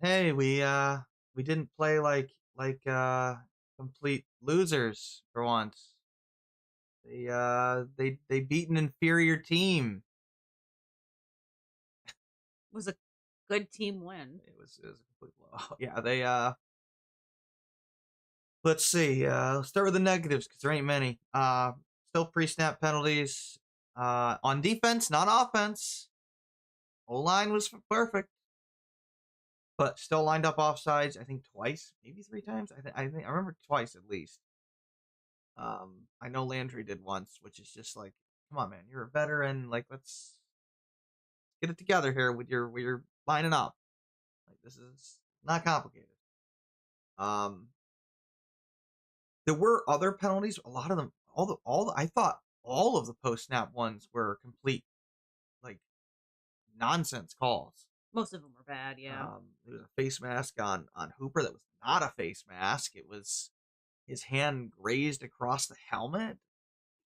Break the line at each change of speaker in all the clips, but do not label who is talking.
Hey, we didn't play like complete losers for once. They beat an inferior team.
Was a good team win.
It was a complete blowout. Yeah, let's see. Let's start with the negatives because there ain't many. Still pre-snap penalties. On defense, not offense. O-line was perfect, but still lined up offsides. I think twice, maybe three times. I remember twice at least. I know Landry did once, which is just like, come on, man, you're a veteran. Like, let's get it together here with your lining up. Like, this is not complicated. Um, there were other penalties. A lot of them, I thought all of the post snap ones were complete like nonsense calls.
Most of them were bad, yeah.
There was a face mask on Hooper that was not a face mask. It was his hand grazed across the helmet.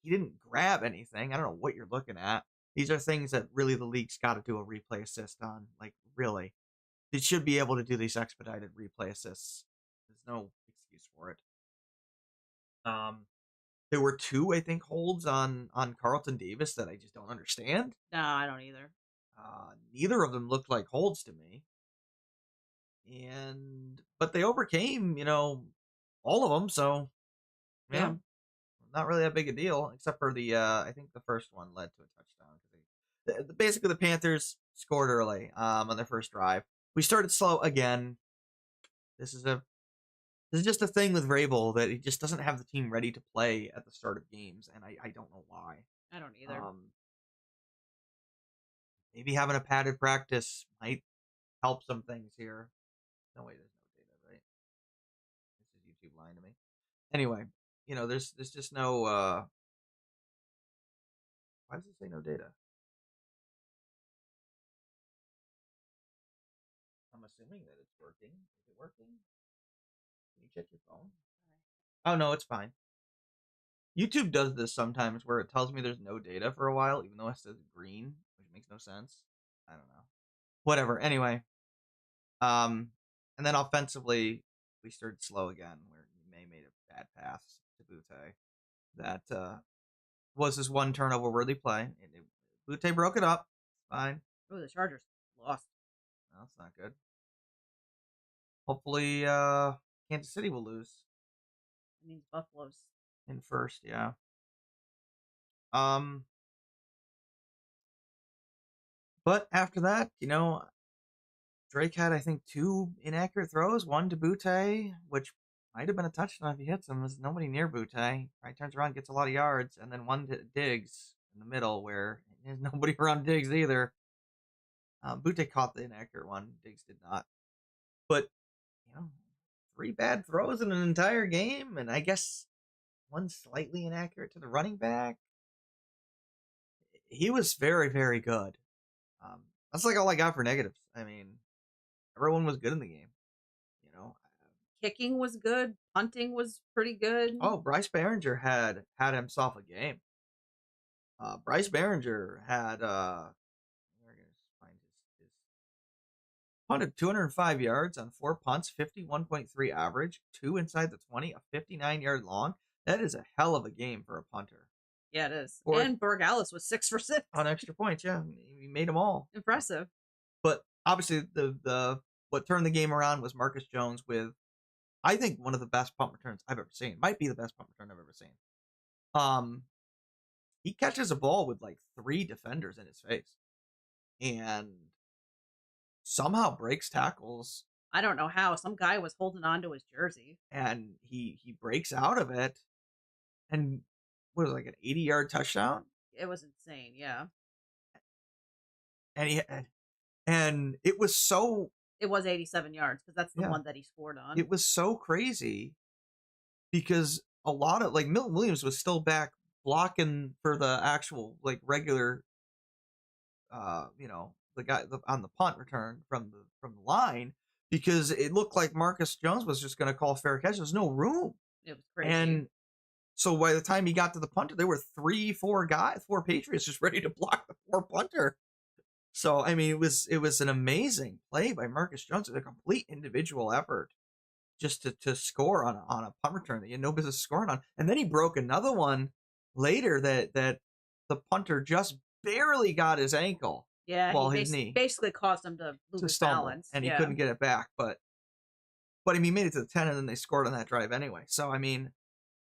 He didn't grab anything. I don't know what you're looking at. These are things that really the league's got to do a replay assist on. Like, really. They should be able to do these expedited replay assists. There's no excuse for it. Um, there were two, I think, holds on Carlton Davis that I just don't understand.
No, I don't either.
Neither of them looked like holds to me. But they overcame, all of them. So, yeah,
Yeah.
not really that big a deal, except for the I think the first one led to a touchdown because basically the Panthers scored early on their first drive. We started slow again. This is a this is just a thing with Vrabel that he just doesn't have the team ready to play at the start of games, and I don't know why.
I don't either.
Um, Maybe having a padded practice might help some things here. No way, there's no data, right? This is YouTube lying to me. Anyway, there's just no. Why does it say no data? I'm assuming that it's working. Is it working? Can you check your phone? Oh no, it's fine. YouTube does this sometimes where it tells me there's no data for a while, even though it says green, which makes no sense. I don't know. Whatever. Anyway, and then offensively, we started slow again, where May made a bad pass to Butte. That was his one turnover worthy play. Butte broke it up. Fine.
Oh, the Chargers lost.
No, that's not good. Hopefully, Kansas City will lose
That means Buffalo's.
in first. Yeah. Um, but after that, Drake had I think two inaccurate throws, one to Butte, which might have been a touchdown if he hits him. There's nobody near Butte. Right, turns around, gets a lot of yards, and then one to Diggs in the middle where there's nobody around Diggs either. Butte caught the inaccurate one. Diggs did not. But you know, three bad throws in an entire game, and I guess one slightly inaccurate to the running back. He was very, very good. That's like all I got for negatives. I mean, everyone was good in the game. You know.
Kicking was good. Punting was pretty good.
Oh, Bryce Behringer had himself a game. Bryce Behringer had we're gonna find his punted 205 yards on four punts, 51.3 average, two inside the 20, a 59-yard long. That is a hell of a game for a punter.
Yeah, it is.
Or
And Berg Alice was 6 for 6.
on extra points, yeah, he made them all.
Impressive.
But obviously, the what turned the game around was Marcus Jones with, I think, one of the best punt returns I've ever seen. Might be the best punt return I've ever seen. Um, he catches a ball with like three defenders in his face, and somehow breaks tackles,
I don't know how. Some guy was holding on to his jersey.
and he breaks out of it, and what was it, like an 80-yard touchdown,
It was insane, yeah.
and it was so
It was 87 yards because that's the
yeah,
one that he scored on.
it was so crazy because a lot of like Milton Williams was still back blocking for the actual like regular the guy on the punt return from the line because it looked like Marcus Jones was just going to call fair catch. There's no room,
It was crazy.
and so by the time he got to the punter, there were four Patriots just ready to block the poor punter. So I mean, it was an amazing play by Marcus Jones. It was a complete individual effort just to score on a punt return that you had no business scoring on, and then he broke another one later that the punter just barely got his ankle,
Yeah, he
well his knee,
basically caused him to lose
to
his
stumble,
balance.
and he
Yeah.
couldn't get it back. But I mean, he made it to the 10, and then they scored on that drive anyway. So I mean,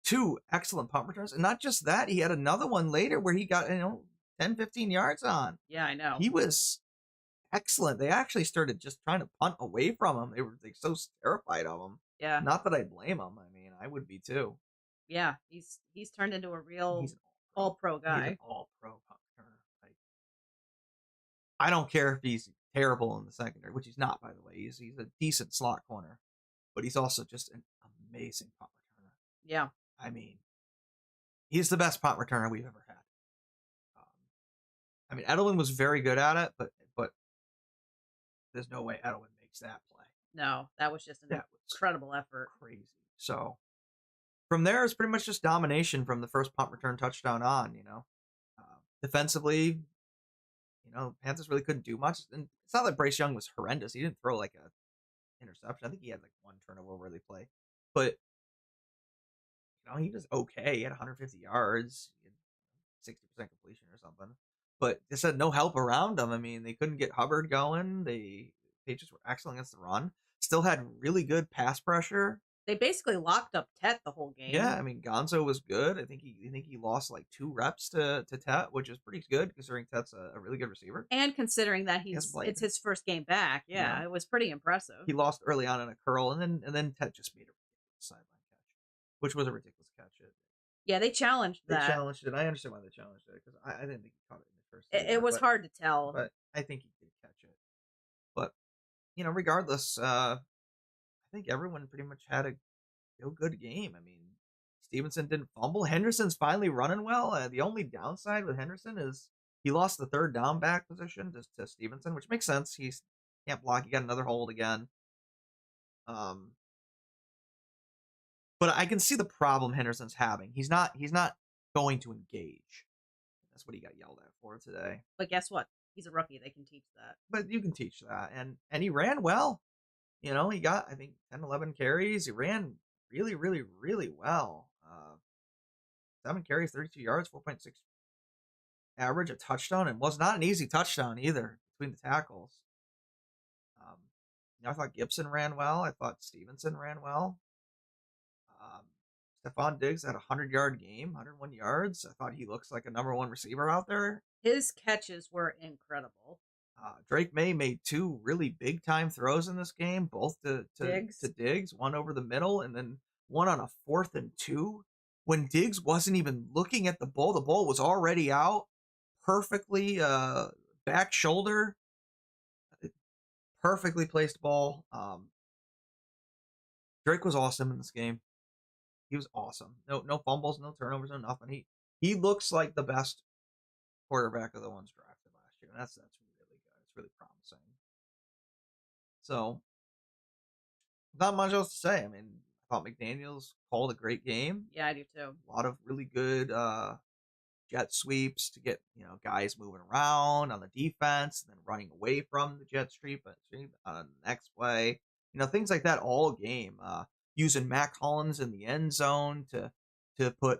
two excellent punt returns, and not just that, he had another one later where he got 10, 15 yards on.
Yeah, I know.
He was excellent. They actually started just trying to punt away from him. They were like so terrified of him.
Yeah.
Not that I blame him. I mean, I would be too.
Yeah, he's turned into a
He's
real
an
all pro
He's an
guy.
all pro punt returner. Like, I don't care if he's terrible in the secondary, which he's not, by the way. He's a decent slot corner, but he's also just an amazing punt returner.
Yeah.
I mean, he's the best punt returner we've ever had. Um, I mean, Edelman was very good at it, but there's no way Edelman makes that play.
No, that was just an
That was
incredible effort.
crazy. So from there, it's pretty much just domination from the first punt return touchdown on. Defensively, Panthers really couldn't do much. And it's not that Bryce Young was horrendous. He didn't throw like a interception. I think he had like one turnover worthy play, but he was okay. He had 150 yards, 60% completion or something. But they said no help around him. I mean, they couldn't get Hubbard going. The Patriots were excellent against the run. Still had really good pass pressure.
They basically locked up Tet the whole game.
Yeah, I mean Gonzo was good. I think he lost like 2 reps to Tet, which is pretty good considering Tet's a really good receiver.
And considering that it's his first game back, yeah, it was pretty impressive.
He lost early on in a curl, and then Tet just made a sideline catch, which was a ridiculous catch.
Yeah, they challenged
They
that.
challenged it. I understand why they challenged it because I didn't think he caught it in the first.
It was hard to tell,
but I think he did catch it. But regardless, I think everyone pretty much had a good game. I mean, Stevenson didn't fumble. Henderson's finally running well. The only downside with Henderson is he lost the third down back position to Stevenson, which makes sense. He can't block. He got another hold again. But I can see the problem Henderson's having. He's not going to engage. That's what he got yelled at for today.
But guess what? He's a rookie. They can teach that.
But you can teach that. And he ran well. He got, I think, 10, 11 carries. He ran really, really, really well. 7 carries, 32 yards, 4.6 average, a touchdown, and was not an easy touchdown either between the tackles. I thought Gibson ran well. I thought Stevenson ran well. Stephon Diggs had a 100-yard game, 101 yards. I thought he looks like a number 1 receiver out there.
His catches were incredible.
Drake May made 2 really big-time throws in this game, both to Diggs, one over the middle, and then one on a 4th and 2. When Diggs wasn't even looking at the ball was already out, perfectly back shoulder, perfectly placed ball. Drake was awesome in this game. He was awesome. No fumbles, no turnovers, no nothing. He looks like the best quarterback of the ones drafted last year. And that's really good. It's really promising. So, not much else to say. I mean, I thought McDaniels called a great game.
Yeah, I do too.
A lot of really good jet sweeps to get guys moving around on the defense, and then running away from the jet sweep on the next play. Things like that all game. Using Mac Hollins in the end zone to put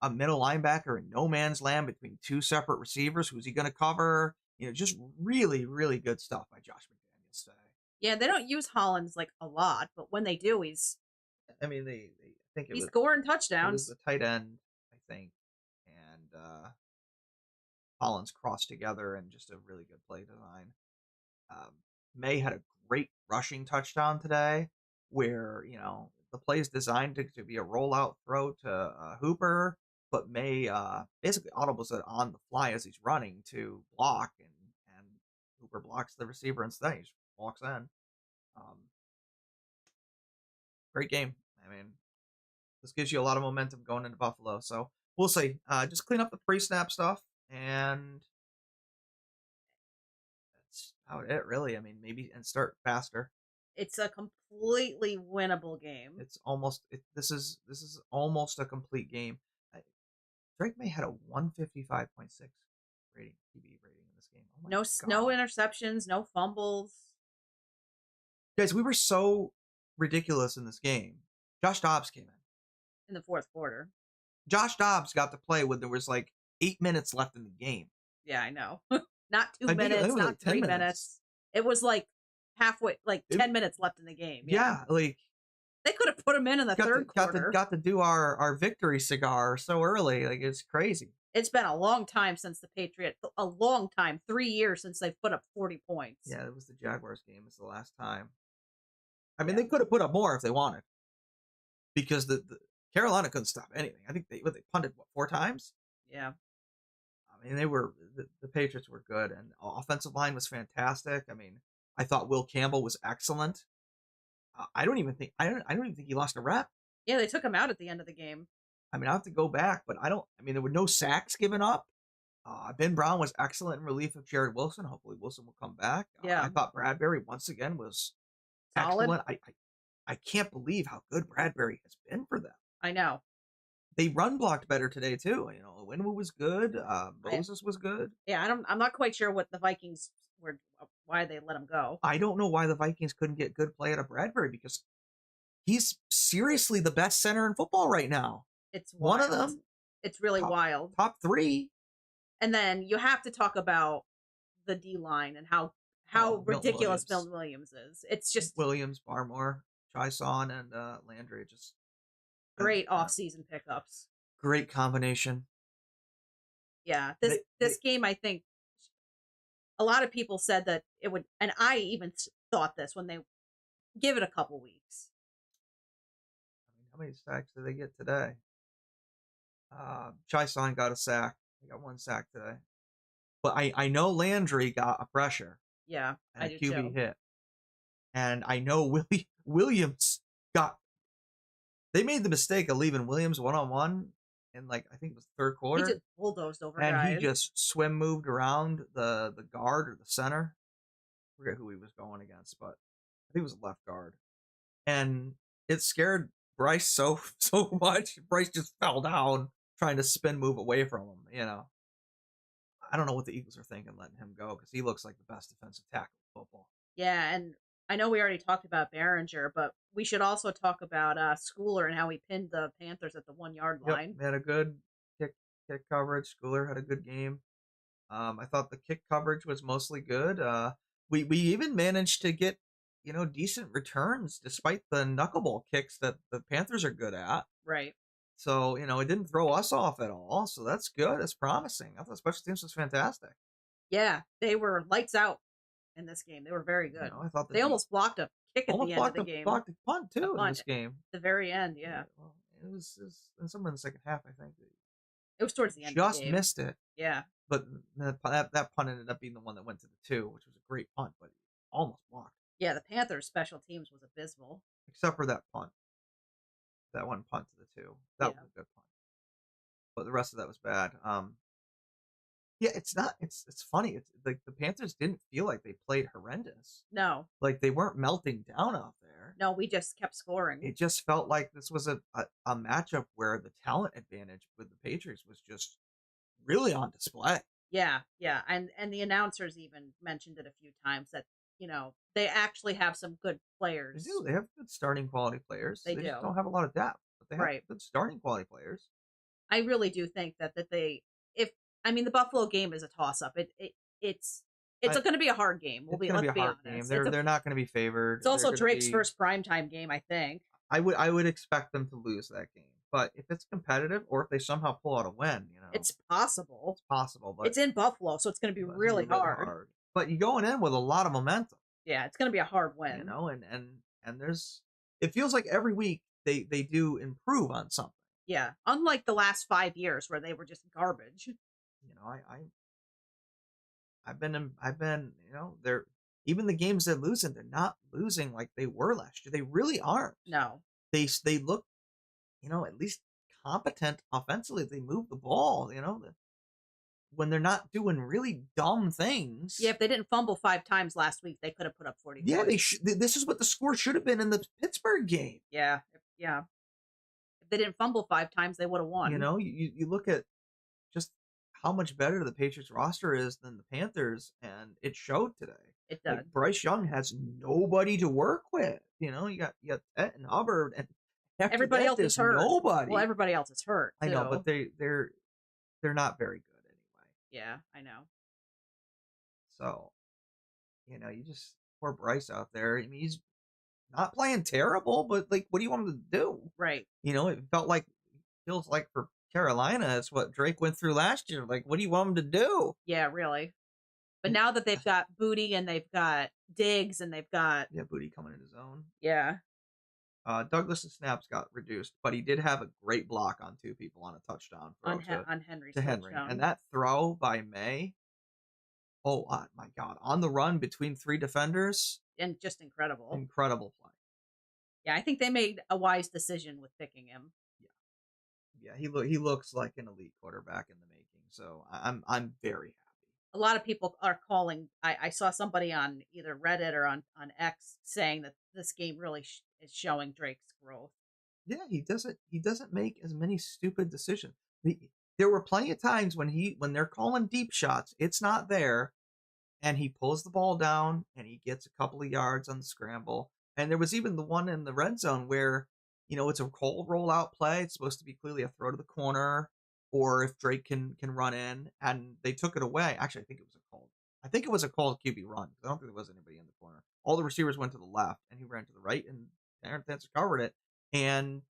a middle linebacker in no man's land between 2 separate receivers. Who's he going to cover? Just really, really good stuff by Josh McDaniels today.
Yeah, they don't use Hollins like a lot, but when they do, he's scoring touchdowns.
It was the tight end, I think, and Hollins crossed together and just a really good play design. May had a great rushing touchdown today, where the play is designed to be a rollout throw to Hooper, but May basically audibles it on the fly as he's running to block, and Hooper blocks the receiver instead. He just walks in. Great game. I mean, this gives you a lot of momentum going into Buffalo. So we'll see. Just clean up the pre-snap stuff, and that's about it, really. I mean, and start faster.
It's a completely winnable game.
This is almost a complete game. Drake May had a 155.6 QB rating in this game. Oh my
No
God.
interceptions, no fumbles.
Guys, we were so ridiculous in this game. Josh Dobbs came in.
In the fourth quarter.
Josh Dobbs got to play when there was like 8 minutes left in the game.
Yeah, I know. Not 2
I think it
minutes,
was
not
like
3
10 minutes.
minutes. It was like halfway, like 10 minutes left in the game.
Yeah, like
they could have put him in the third quarter.
Got to do our victory cigar so early. Like, it's crazy.
It's been a long time since the Patriots. A long time, 3 years since they've put up 40 points.
Yeah, it was the Jaguars game. It's the last time. I mean, they could have put up more if they wanted, because the Carolina couldn't stop anything. I think they punted 4 times.
Yeah.
I mean, the Patriots were good, and offensive line was fantastic. I mean, I thought Will Campbell was excellent. I don't even think he lost a rep.
Yeah, they took him out at the end of the game.
I mean, I have to go back, but I mean, there were no sacks given up. Ben Brown was excellent in relief of Jared Wilson. Hopefully Wilson will come back.
Yeah.
I thought Bradbury once again was
solid.
Excellent. I can't believe how good Bradbury has been for them.
I know.
They run blocked better today too. You know, Winwood was good. Moses was good.
Yeah, I'm not quite sure what the Vikings were, why they let him go.
I don't know why the Vikings couldn't get good play out of Bradbury, because he's seriously the best center in football right now.
It's wild.
One of them.
It's really wild.
Top 3.
And then you have to talk about the D line and how ridiculous Milton Williams is. It's just
Williams, Barmore, Chison, and Landry. Just
great off-season pickups.
Great combination.
Yeah, this game, I think a lot of people said that it would, and I even thought this when they give it a couple weeks.
I mean, how many sacks did they get today? Chison got a sack. He got 1 sack today. But I know Landry got a pressure.
Yeah,
and a QB hit. And I know Williams got... They made the mistake of leaving Williams one-on-one in, like, I think it was the third quarter.
He just bulldozed over
and
guys.
He just swim moved around the guard or the center. I forget who he was going against, but I think it was a left guard. And it scared Bryce so much. Bryce just fell down trying to spin move away from him, you know. I don't know what the Eagles are thinking letting him go, because he looks like the best defensive tackle in football.
Yeah, and I know we already talked about Behringer, but we should also talk about Schooler and how he pinned the Panthers at the 1-yard line.
They had a good kick coverage. Schooler had a good game. I thought the kick coverage was mostly good. We even managed to get, you know, decent returns despite the knuckleball kicks that the Panthers are good at.
Right.
So, you know, it didn't throw us off at all. So that's good. It's promising. I thought special teams was fantastic.
Yeah, they were lights out in this game. They were very good.
You know, I thought
they almost blocked a kick at the end of the game.
Blocked a punt too in this game.
At the very end, yeah.
Well, it was somewhere in the second half, I think.
It was towards the end.
Just missed it.
Yeah.
But that punt ended up being the one that went to the 2, which was a great punt, but almost blocked.
Yeah, the Panthers' special teams was abysmal.
Except for that punt. That one punt to the 2. That was a good punt. But the rest of that was bad. Yeah, it's funny. It's like the Panthers didn't feel like they played horrendous.
No.
Like they weren't melting down out there.
No, we just kept scoring.
It just felt like this was a matchup where the talent advantage with the Patriots was just really on display.
Yeah, yeah. And the announcers even mentioned it a few times that, you know, they actually have some good players.
They do. They have good starting quality players.
They
just don't have a lot of depth, but they have good starting quality players.
I really do think that they, the Buffalo game is a toss up. It's going to be a hard game. Let's be honest.
Game. They're not going to be favored.
It's also Drake's first primetime game, I think.
I would expect them to lose that game. But if it's competitive, or if they somehow pull out a win, you know,
it's possible.
It's possible, but
it's in Buffalo, so it's going to be really hard.
But you're going in with a lot of momentum.
Yeah, it's going to be a hard win.
You know, and there's, it feels like every week they do improve on something.
Yeah, unlike the last 5 years where they were just garbage.
You know, I've been, you know, they're, even the games they're losing, they're not losing like they were last year. They really aren't.
No.
They look, you know, at least competent offensively. They move the ball, you know, when they're not doing really dumb things.
Yeah, if they didn't fumble 5 times last week, they could have put up 40 points.
Yeah, this is what the score should have been in the Pittsburgh game.
Yeah, yeah. If they didn't fumble 5 times, they would have won.
You know, you look at just how much better the Patriots roster is than the Panthers, and it showed today.
It
Like
does.
Bryce Young has nobody to work with. You know, you got Ted and Hubbard, and after
Everybody
that,
else is
there's
hurt.
nobody.
Well, everybody else is hurt
I know,
too.
but they're not very good anyway.
Yeah, I know.
So, you know, you just poor Bryce out there. I mean, he's not playing terrible, but like, what do you want him to do?
Right.
You know, it feels like for Carolina, it's what Drake went through last year. Like, what do you want him to do?
Yeah, really. But now that they've got Booty and they've got Diggs and they've got
Booty coming in his own.
Yeah.
Douglas's snaps got reduced, but he did have a great block on 2 people on a touchdown throw
on Henry's
to Henry.
touchdown.
And that throw by May, oh my God, on the run between 3 defenders,
and just incredible.
Incredible play.
Yeah, I think they made a wise decision with picking him.
Yeah, he looks like an elite quarterback in the making. So I'm very happy.
A lot of people are calling. I saw somebody on either Reddit or on X saying that this game really is showing Drake's growth.
Yeah, he doesn't make as many stupid decisions. There were plenty of times when they're calling deep shots, it's not there, and he pulls the ball down and he gets a couple of yards on the scramble. And there was even the one in the red zone where, you know, it's a cold rollout play. It's supposed to be clearly a throw to the corner, or if Drake can run in, and they took it away. Actually, I think it was a cold QB run. I don't think there was anybody in the corner. All the receivers went to the left, and he ran to the right, and Aaron Thancer covered it, and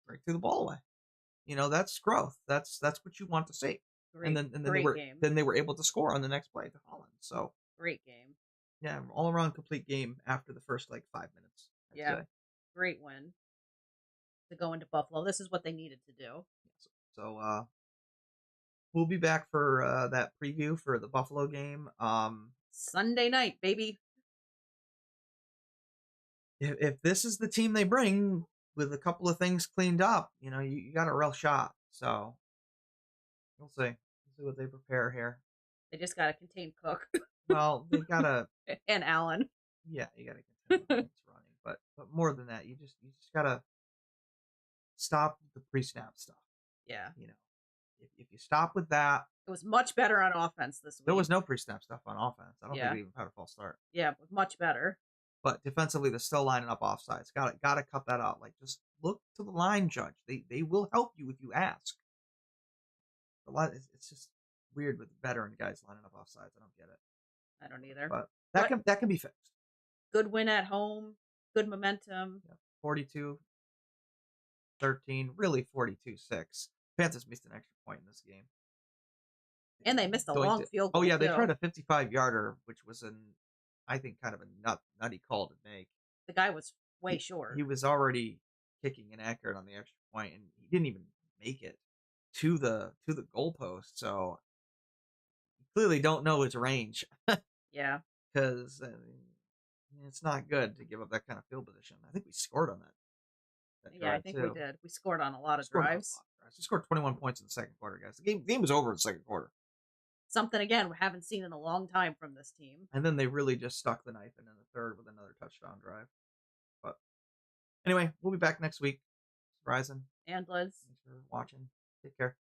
Drake threw the ball away. You know, that's growth. That's what you want to see.
Great,
and then
game.
They were able to score on the next play to Holland. So
great game.
Yeah, all around complete game after the first 5 minutes.
I'd say. Great win to go into Buffalo. This is what they needed to do.
So we'll be back for that preview for the Buffalo game.
Sunday night, baby.
If this is the team they bring with a couple of things cleaned up, you know, you got a real shot. So we'll see. We'll see what they prepare here.
They just got to contain Cook.
Well, they got to
and Allen.
Yeah, you got to contain what's running, but more than that, you just got to stop the pre-snap stuff.
Yeah.
You know, if you stop with that,
it was much better on offense this week.
There was no pre-snap stuff on offense. I don't think we even had a false start.
Yeah, it was much better.
But defensively, they're still lining up offsides. Got to cut that out. Like, just look to the line judge. They will help you if you ask. It's just weird with veteran guys lining up offsides. I don't get it.
I don't either.
But that can be fixed.
Good win at home. Good momentum.
Yeah, 42-13, really 42-6. Panthers missed an extra point in this game.
And they missed a long field goal.
Oh, yeah, they tried a 55-yarder, which was I think kind of a nutty call to make.
The guy was way short.
He was already kicking inaccurate on the extra point, and he didn't even make it to the goalpost. So you clearly don't know his range.
Yeah.
Because it's not good to give up that kind of field position. I think we scored on that.
Yeah, I think we did. We scored on a lot of drives.
We scored 21 points in the second quarter, guys. The game was over in the second quarter.
Something, again, we haven't seen in a long time from this team.
And then they really just stuck the knife in the third with another touchdown drive. But anyway, we'll be back next week. Surprising.
And Liz.
Thanks for watching. Take care.